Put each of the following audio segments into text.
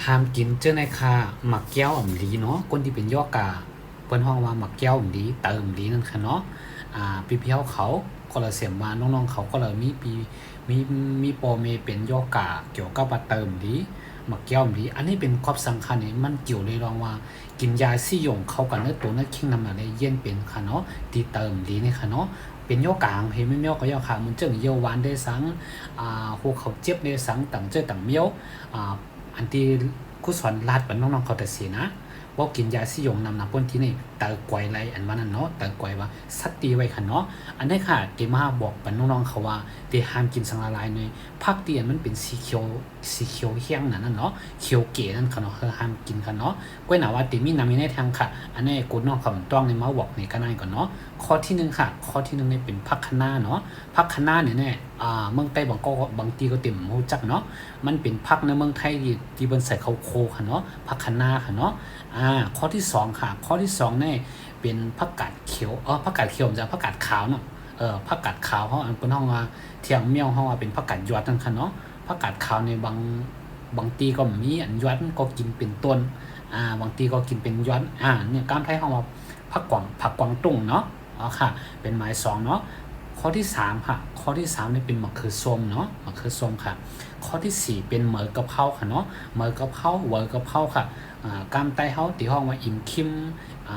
ห้ามกินเจ้าในคาหมักแก้วอ่ำลีเนาะคนที่เป็นย่อกาเปิ้นฮ้องว่าหมักแก้วอ่ำลีเติมลีนั่นค่ะเนาะพี่เพียวเขาก็เลยเสียมว่าน้องๆเขาก็เลยมีมีโปรเมเป็นย่อกาเกี่ยวกับว่าเติมลีหมักแก้วอ่ำลีอันนี้เป็นความสำคัญนี่มันเกี่ยวเลยรองว่ากินยาซี่หยงเข้ากันเนื้อตัวเนื้อคิงนำอะไรเย็นเป็นค่ะเนาะที่เติมลีนี่ค่ะเนาะเป็นโยกลางเพไม่เมียวก็ยอขามันเจิงเยียวหวานได้สังหัวเขาเจ็บได้สังต่างเจ้อต่างเมียวอันที่คุสอนลาดเป็นน้องๆเขาแต่สีนะบอกกินยาซี่ยงนำพ้นที่นี่เตอไกวไรอันว่านั่นเนาะเตอไกวว่าสัตตีไว้ค่ะเนาะอันนี้ค่ะเตมาบอกเป็นน้องๆเขาว่าเตห้ามกินสังละลายในภาคเตียนมันเป็นสีเขียวเฮี้ยงนั่นเนาะเขียวเก๋นั่นค่ะเนาะห้ามกินค่ะเนาะก้อยหนาว่าเตมีนำมีในทางค่ะอันนี้กูน้องเขาต้องในมาบอกในกันได้ก่อนเนาะข้อที่1ค่ะข้อที่1นี่เป็นพักคะน้าเนาะพักคะน้าเนี่ยเมืองไต้บางทีก็เต็มรู้จักเนาะมันเป็นพักในเมืองไทยที่บนใส่เขาโคค่ะเนาะพักคะน้าค่ะเนาะข้อที่2ค่ะข้อที่2เนี่ยเป็นผักกาดเขียวผักกาดเขียวจะผักกาดขาวเนาะผักกาดขาวเขาอันเป็นห้องว่าเที่ยงเมี่ยวห้องว่าเป็นผักกาดยอดนั่นค่ะเนาะผักกาดขาวในบางทีก็มีอันยอดก็กินเป็นต้นบางทีก็กินเป็นยอดเนี่ยการไทยห้องว่าผักกวางตุ้งเนาะค่ะเป็นหมาย2เนาะข้อที่3ค่ะข้อที่3นี่เป็นมะเขือส้มเนาะมะเขือส้มค่ะข้อที่4เป็นเหมอกะเพราค่ะเนาะเหมอกะเพราเวอร์กะเพราค่ะกามไตเฮาที่ห้องว่าอิ่มคิม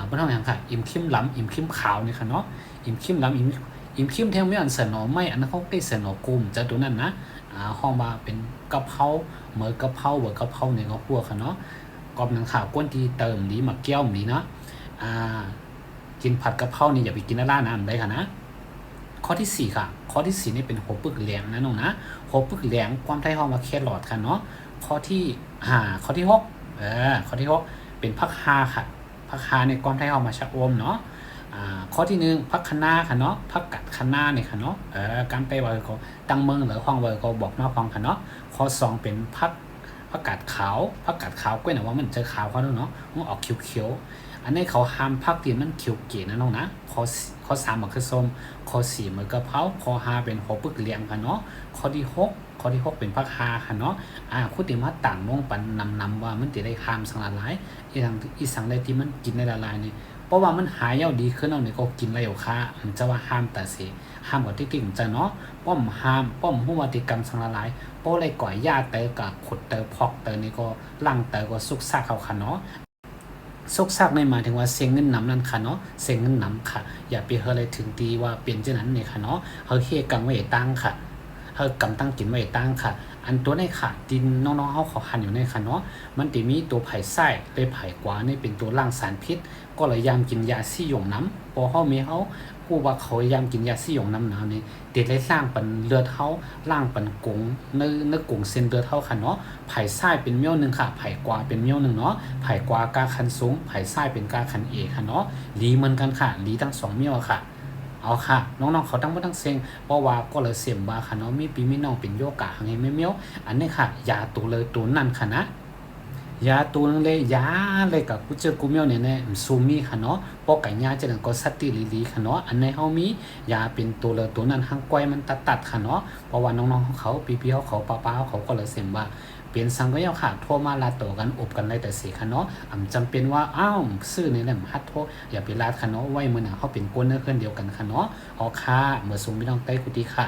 บ่ต้องหยังค่ะอิ่มคิมหลำอิ่มคิมขาวนี่ค่ะเนาะอิ่มคิมหลำอิ่มคิมแท้ไม่อันเสนอไม่อันนั้นเขาใกล้เสนอกุมจะตัวนั้นนะห้องว่าเป็นกะเพราเหมอกะเพราเวอร์กะเพราเนี่ยก็พวกค่ะเนาะกอบหนังข่าวก้นที่เติมนี้มาแก้วนี้นะกินผัดกะเพรานี่อย่าไปกินร้านน้ำได้ค่ะนะข้อที่4ค่ะข้อที่4นี่เป็นหัวปึกแหลงนะน้องนะหัวปึกแหลงความไทยห้องว่าแครอทค่ะเนาะข้อที่ข้อที่6ข้อที่6เป็นผักฮาค่ะผักฮาในความไทยห้องมาชะอมเนาะข้อที่1ผักคะน้าค่ะเนาะผักกัดคะน้าเนี่ยค่ะเนาะการไปว่าก็ตั้งเมืองหรือห้องเวอร์ก็บอกมาฟังค่ะเนาะข้อ2เป็นผักกาดขาวกล้วยหน่ะว่ามันเจอขาวเขาเนาะมันออกเขียวๆอันนี้เขาห้ามผักที่มันเขียวเก๋นะน้องนะข้อ3มันคือส้มข้อ4มันกะเพราข้อ5เป็นหัวปึกเหลียงค่ะเนาะข้อที่6เป็นผักฮาค่ะเนาะคุณติมาต่างมองปันนำว่ามันจะได้ห้ามสังละลายอีสังใดที่มันกินในละลายนี่เพราะว่ามันหายเยาดีขึ้นเอาเนี่ยก็กินแล้วค่ะมันจะว่าห้ามแต่สิห้ามกว่าที่กิ่งจะเนาะป้อมห้ามป้อมหัวติกรรมสังละลายโป้เลยก่อยยาเตอกับขุดเตอพอกเตอนี่ก็ล่างเตอก็สุกซากเขาค่ะเนาะซกซากในหมายถึงว่าเสียงเงินนำนั่นค่ะเนาะเสียงเงินนำค่ะอย่าไปเฮอะไรถึงตีว่าเปลี่ยนเช่นนั้นเนี่ยค่ะเนาะเฮาเฮกังไว้ตั้งค่ะเฮากำตั้งกินไว้ตั้งค่ะอันตัวในค่ะดินน้องๆเขาขอหันอยู่ในค่ะเนาะมันจะมีตัวไผ่ไส้เลยไผ่กว่านี่เป็นตัวล่างสารพิษก็เลยยามกินยาซี่หยงน้ำพอเขามีเขาผู้ว่าเขายามกินยาซี่หยงน้ำหนาวนี่เด็ดเลยสร้างปันเลือดเขาล่างปันกงเนื้อกงเส้นเลือดเขาค่ะเนาะไผ่ไส้เป็นเมี่ยวนึงค่ะไผ่กว่าเป็นเมี่ยวนึงเนาะไผ่กว่ากาคันสูงไผ่ไส้เป็นกาคันเอค่ะเนาะลีเหมือนกันค่ะลีทั้ง2เมี่ยวค่ะเอาค่ะน้องๆเขาตั้งบ่ทั้งเซ็งเพราะว่าก็เลยเสียมว่าค่ะเนาะมีปีมีน้องเป็นโยกะหังให้แม่เมียวอันนี้ค่ะยาตัวเลยตัวนั่นค่ะนะยาตัวนึงเลยยาเลยกับกูเจอกูเมียวเนี่ยซูมีค่ะเนาะปอกไก่ยาจะนั่นก็สัตติลีค่ะเนาะอันในเฮามียาเป็นตัวเลยตัวนั้นหางก้อยมันตัดค่ะเนาะเพราะว่าน้องๆเขาพี่ๆเขาป้าๆเขาก็เลยเสียมว่าเป็นสังก็ยาวค่ะโทรมาลาโตกันอบกันได้แต่สิค่ะเนาะจำเป็นว่าซื้อในแหล่มฮัดโทอย่าไปลาดค่ะเนาะไว้มื้อหน้าเฮาเป็นก้นเนื้อเดียวกันค่ะเนาะค่ะเมื่อสูงพี่น้องใต้กุฏิค่ะ